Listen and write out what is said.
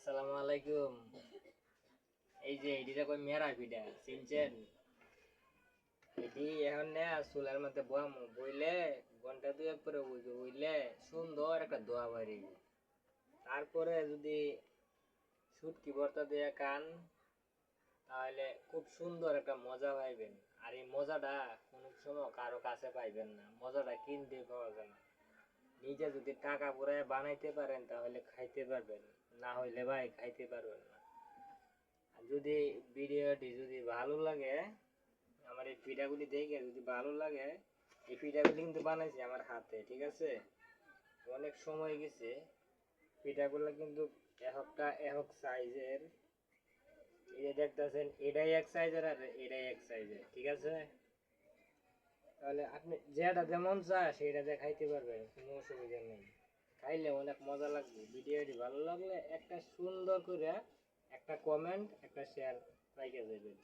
আসসালামু আলাইকুম। এই যে এটিটা কই মেরা পিঠা চিনছেন? এটি এখন না চুলার মধ্যে বইলে ঘন্টা দুয়েক পরে উইলে সুন্দর একটা দোয়া বাড়ি। তারপরে যদি শুটকি ভর্তা দিয়ে খান তাহলে খুব সুন্দর একটা মজা পাইবেন। আর এই মজাটা কোনো সময় কারো কাছে পাইবেন না, মজাটা কিনতে পাওয়া যায় না। নিজে যদি টাকা পুরায় বানাইতে পারেন তাহলে খাইতে পারবেন, না হইলে ভাই খাইতে পারবেন না। আর যদি ভিডিওটি যদি ভালো লাগে, আমার এই পিঠাগুলি দেখে যদি ভালো লাগে, এই পিঠাগুলি কিন্তু বানাইছি আমার হাতে, ঠিক আছে? অনেক সময় গেছে। পিঠাগুলো কিন্তু একটা এক সাইজের। এই যে দেখতেছেন এটাই এক সাইজের আর এটাই এক সাইজের, ঠিক আছে? তাহলে আপনি যেটা যেমন চায় সেটাতে খাইতে পারবেন, কোনো অসুবিধা নেই। খাইলে অনেক মজা লাগবে। ভিডিওটি ভালো লাগলে একটা সুন্দর করে একটা কমেন্ট একটা শেয়ার রাইখা যাবেন।